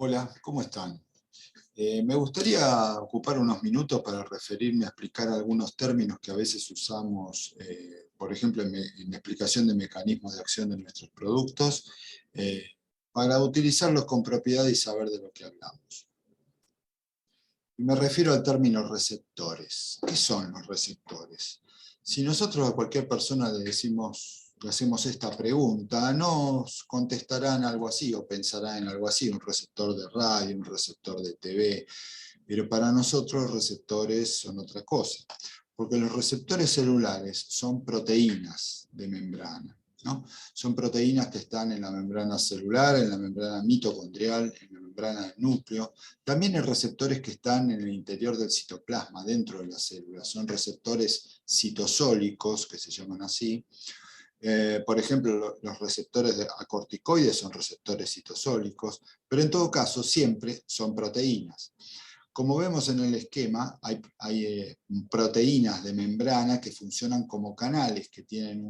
Hola, ¿cómo están? Me gustaría ocupar unos minutos para referirme a explicar algunos términos que a veces usamos, por ejemplo, en la explicación de mecanismos de acción de nuestros productos, eh, para utilizarlos con propiedad y saber de lo que hablamos. Y me refiero al término receptores. ¿Qué son los receptores? Si nosotros a cualquier persona le hacemos esta pregunta, nos contestarán algo así o pensará en algo así, un receptor de radio, un receptor de TV, pero para nosotros los receptores son otra cosa, porque los receptores celulares son proteínas de membrana, ¿no? Son proteínas que están en la membrana celular, en la membrana mitocondrial, en la membrana del núcleo. También hay receptores que están en el interior del citoplasma, dentro de la célula. Son receptores citosólicos, que se llaman así. Por ejemplo, los receptores a corticoides son receptores citosólicos, pero en todo caso siempre son proteínas. Como vemos en el esquema, hay proteínas de membrana que funcionan como canales, que tienen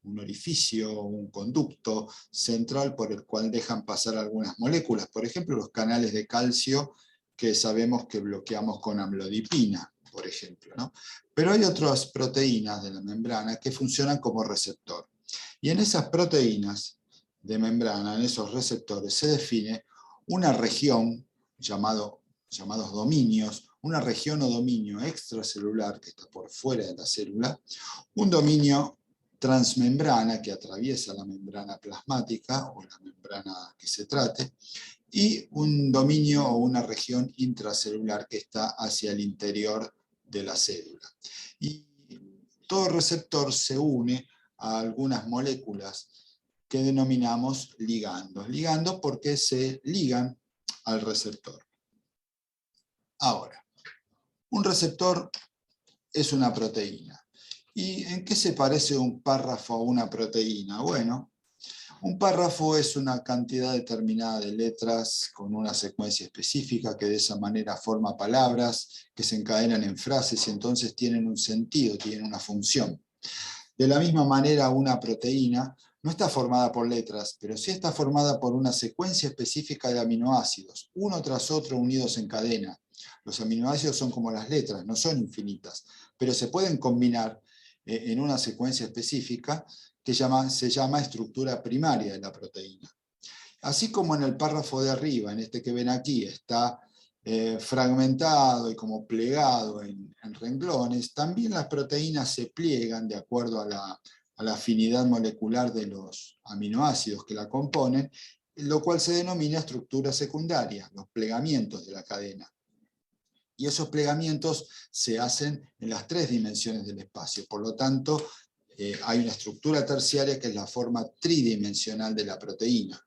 un orificio, un conducto central por el cual dejan pasar algunas moléculas. Por ejemplo, los canales de calcio que sabemos que bloqueamos con amlodipina, por ejemplo, ¿no? Pero hay otras proteínas de la membrana que funcionan como receptor. Y en esas proteínas de membrana, en esos receptores, se define una región llamados dominios, una región o dominio extracelular que está por fuera de la célula, un dominio transmembrana que atraviesa la membrana plasmática o la membrana que se trate, y un dominio o una región intracelular que está hacia el interior de la célula. Y todo receptor se une a algunas moléculas que denominamos ligandos. Ligandos porque se ligan al receptor. Ahora, un receptor es una proteína. ¿Y en qué se parece un párrafo a una proteína? Bueno, un párrafo es una cantidad determinada de letras con una secuencia específica que de esa manera forma palabras que se encadenan en frases y entonces tienen un sentido, tienen una función. De la misma manera, una proteína no está formada por letras, pero sí está formada por una secuencia específica de aminoácidos, uno tras otro unidos en cadena. Los aminoácidos son como las letras, no son infinitas, pero se pueden combinar en una secuencia específica que se llama estructura primaria de la proteína. Así como en el párrafo de arriba, en este que ven aquí, está fragmentado y como plegado en renglones, también las proteínas se pliegan de acuerdo a la afinidad molecular de los aminoácidos que la componen, lo cual se denomina estructura secundaria, los plegamientos de la cadena. Y esos plegamientos se hacen en las tres dimensiones del espacio. Por lo tanto, hay una estructura terciaria que es la forma tridimensional de la proteína.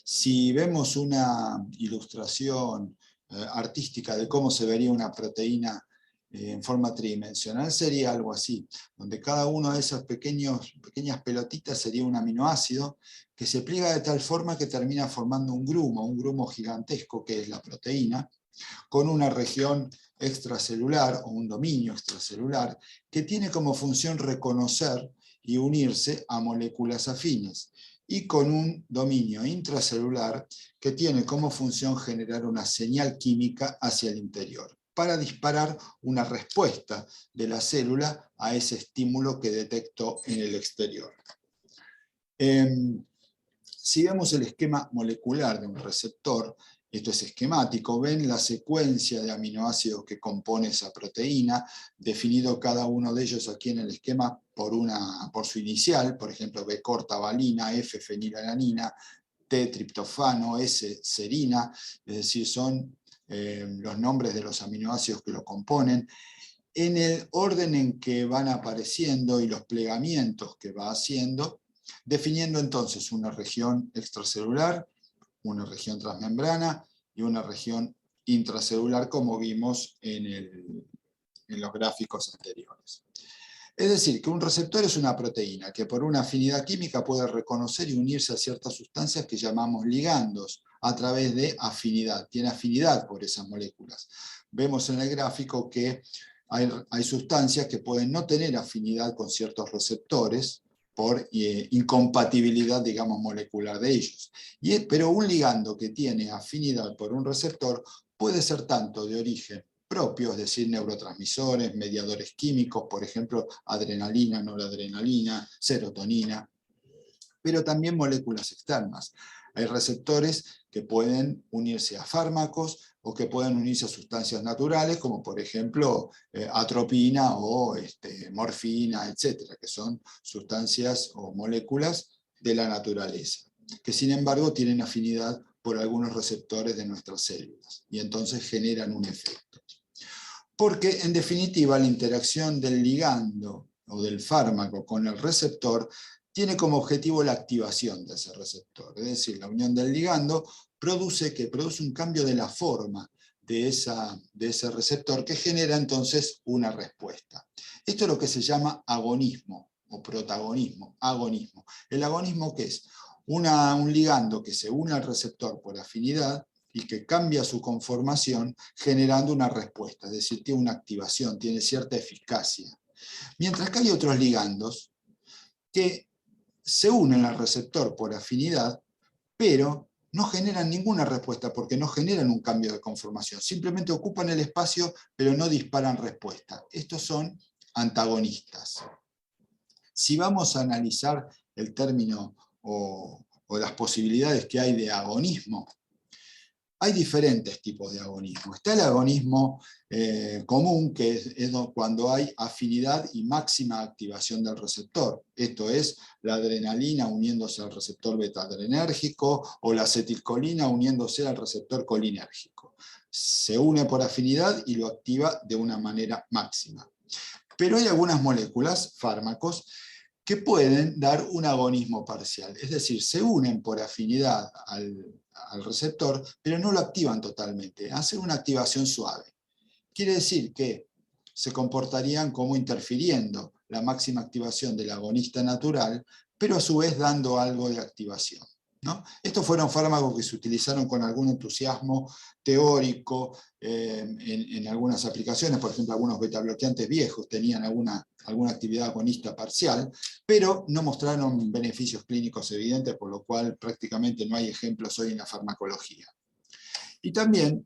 Si vemos una ilustración artística de cómo se vería una proteína en forma tridimensional, sería algo así, donde cada una de esas pequeñas pelotitas sería un aminoácido que se pliega de tal forma que termina formando un grumo gigantesco que es la proteína, con una región extracelular o un dominio extracelular que tiene como función reconocer y unirse a moléculas afines, y con un dominio intracelular que tiene como función generar una señal química hacia el interior, para disparar una respuesta de la célula a ese estímulo que detectó en el exterior. Si vemos el esquema molecular de un receptor, esto es esquemático, ven la secuencia de aminoácidos que compone esa proteína, definido cada uno de ellos aquí en el esquema por su inicial, por ejemplo, B corta valina, F fenilalanina, T triptofano, S serina, es decir, son los nombres de los aminoácidos que lo componen, en el orden en que van apareciendo y los plegamientos que va haciendo, definiendo entonces una región extracelular, una región transmembrana y una región intracelular, como vimos en los gráficos anteriores. Es decir, que un receptor es una proteína que por una afinidad química puede reconocer y unirse a ciertas sustancias que llamamos ligandos a través de afinidad. Tiene afinidad por esas moléculas. Vemos en el gráfico que hay sustancias que pueden no tener afinidad con ciertos receptores, por incompatibilidad, digamos, molecular de ellos. Pero un ligando que tiene afinidad por un receptor puede ser tanto de origen propio, es decir, neurotransmisores, mediadores químicos, por ejemplo, adrenalina, noradrenalina, serotonina, pero también moléculas externas. Hay receptores que pueden unirse a fármacos o que pueden unirse a sustancias naturales, como por ejemplo atropina o morfina, etcétera, que son sustancias o moléculas de la naturaleza, que sin embargo tienen afinidad por algunos receptores de nuestras células y entonces generan un efecto. Porque en definitiva la interacción del ligando o del fármaco con el receptor tiene como objetivo la activación de ese receptor. Es decir, la unión del ligando produce un cambio de la forma de ese receptor que genera entonces una respuesta. Esto es lo que se llama agonismo o protagonismo, agonismo. ¿El agonismo qué es? Un ligando que se une al receptor por afinidad y que cambia su conformación generando una respuesta, es decir, tiene una activación, tiene cierta eficacia. Mientras que hay otros ligandos que se unen al receptor por afinidad, pero no generan ninguna respuesta porque no generan un cambio de conformación, simplemente ocupan el espacio pero no disparan respuesta. Estos son antagonistas. Si vamos a analizar el término o las posibilidades que hay de agonismo, hay diferentes tipos de agonismo. Está el agonismo común, que es cuando hay afinidad y máxima activación del receptor. Esto es la adrenalina uniéndose al receptor beta-adrenérgico o la acetilcolina uniéndose al receptor colinérgico. Se une por afinidad y lo activa de una manera máxima. Pero hay algunas moléculas, fármacos, que pueden dar un agonismo parcial. Es decir, se unen por afinidad al receptor, pero no lo activan totalmente, hacen una activación suave. Quiere decir que se comportarían como interfiriendo la máxima activación del agonista natural, pero a su vez dando algo de activación, ¿no? Estos fueron fármacos que se utilizaron con algún entusiasmo teórico en algunas aplicaciones. Por ejemplo, algunos betabloqueantes viejos tenían alguna actividad agonista parcial, pero no mostraron beneficios clínicos evidentes, por lo cual prácticamente no hay ejemplos hoy en la farmacología. Y también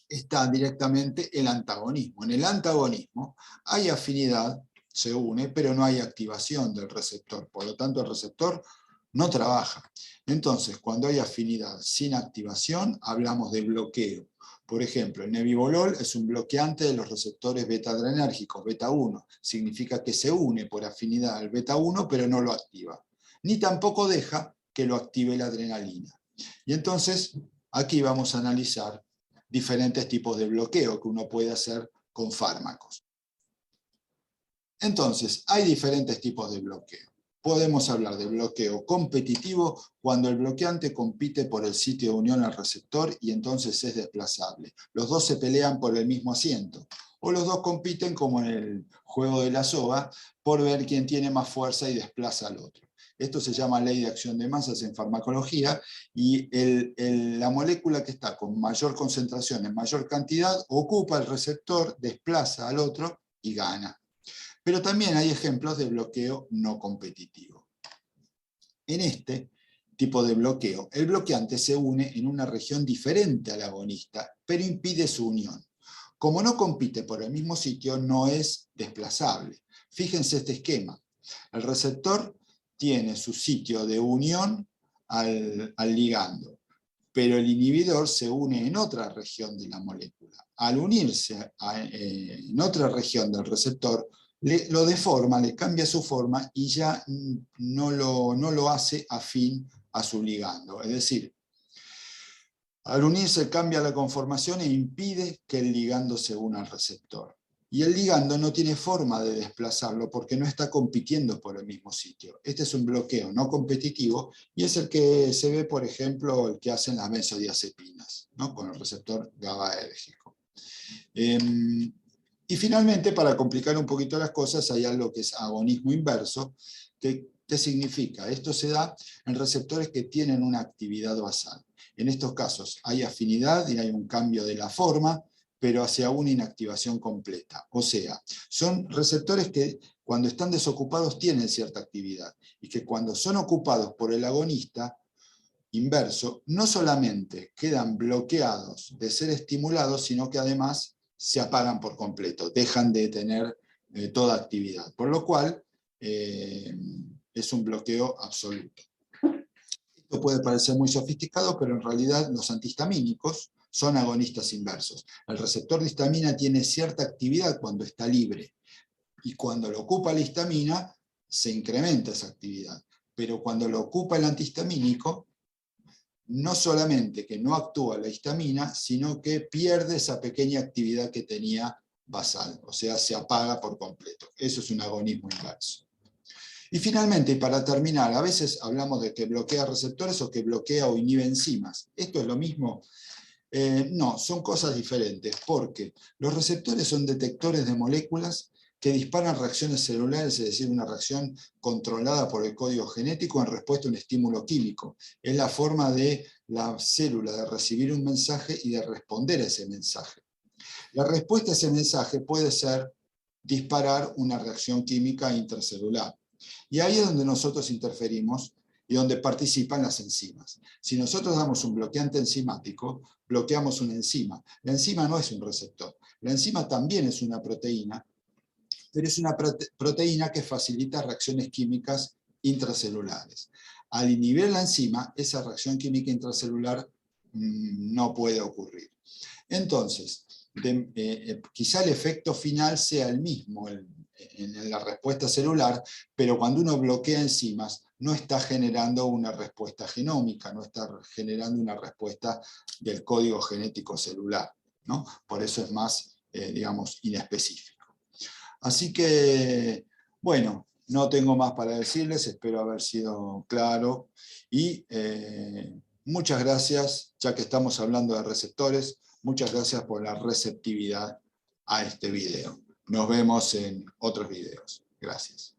está directamente el antagonismo. En el antagonismo hay afinidad, se une, pero no hay activación del receptor. Por lo tanto, el receptor no trabaja. Entonces, cuando hay afinidad sin activación, hablamos de bloqueo. Por ejemplo, el nebivolol es un bloqueante de los receptores beta-adrenérgicos, beta 1. Significa que se une por afinidad al beta 1, pero no lo activa. Ni tampoco deja que lo active la adrenalina. Y entonces, aquí vamos a analizar diferentes tipos de bloqueo que uno puede hacer con fármacos. Entonces, hay diferentes tipos de bloqueo. Podemos hablar de bloqueo competitivo cuando el bloqueante compite por el sitio de unión al receptor y entonces es desplazable. Los dos se pelean por el mismo asiento. O los dos compiten, como en el juego de la soga, por ver quién tiene más fuerza y desplaza al otro. Esto se llama ley de acción de masas en farmacología y la molécula que está con mayor concentración en mayor cantidad ocupa el receptor, desplaza al otro y gana. Pero también hay ejemplos de bloqueo no competitivo. En este tipo de bloqueo, el bloqueante se une en una región diferente al agonista, pero impide su unión. Como no compite por el mismo sitio, no es desplazable. Fíjense este esquema. El receptor tiene su sitio de unión al ligando, pero el inhibidor se une en otra región de la molécula. Al unirse en otra región del receptor, lo deforma, le cambia su forma y ya no lo hace afín a su ligando. Es decir, al unirse cambia la conformación e impide que el ligando se una al receptor. Y el ligando no tiene forma de desplazarlo porque no está compitiendo por el mismo sitio. Este es un bloqueo no competitivo y es el que se ve, por ejemplo, el que hacen las benzodiazepinas, ¿no? Con el receptor GABAérgico. Y finalmente, para complicar un poquito las cosas, hay algo que es agonismo inverso. ¿Qué significa? Esto se da en receptores que tienen una actividad basal. En estos casos hay afinidad y hay un cambio de la forma, pero hacia una inactivación completa. O sea, son receptores que cuando están desocupados tienen cierta actividad, y que cuando son ocupados por el agonista inverso, no solamente quedan bloqueados de ser estimulados, sino que además se apagan por completo, dejan de tener toda actividad, por lo cual es un bloqueo absoluto. Esto puede parecer muy sofisticado, pero en realidad los antihistamínicos son agonistas inversos. El receptor de histamina tiene cierta actividad cuando está libre, y cuando lo ocupa la histamina, se incrementa esa actividad. Pero cuando lo ocupa el antihistamínico, no solamente que no actúa la histamina, sino que pierde esa pequeña actividad que tenía basal, o sea, se apaga por completo. Eso es un agonismo inverso. Y finalmente, y para terminar, a veces hablamos de que bloquea receptores o que bloquea o inhibe enzimas. ¿Esto es lo mismo? No, son cosas diferentes, porque los receptores son detectores de moléculas que disparan reacciones celulares, es decir, una reacción controlada por el código genético en respuesta a un estímulo químico. Es la forma de la célula de recibir un mensaje y de responder a ese mensaje. La respuesta a ese mensaje puede ser disparar una reacción química intracelular. Y ahí es donde nosotros interferimos y donde participan las enzimas. Si nosotros damos un bloqueante enzimático, bloqueamos una enzima. La enzima no es un receptor. La enzima también es una proteína, pero es una proteína que facilita reacciones químicas intracelulares. Al inhibir la enzima, esa reacción química intracelular no puede ocurrir. Entonces, quizá el efecto final sea el mismo en la respuesta celular, pero cuando uno bloquea enzimas, no está generando una respuesta genómica, no está generando una respuesta del código genético celular, ¿no? Por eso es más, digamos, inespecífico. Así que, bueno, no tengo más para decirles, espero haber sido claro y muchas gracias, ya que estamos hablando de receptores, muchas gracias por la receptividad a este video. Nos vemos en otros videos. Gracias.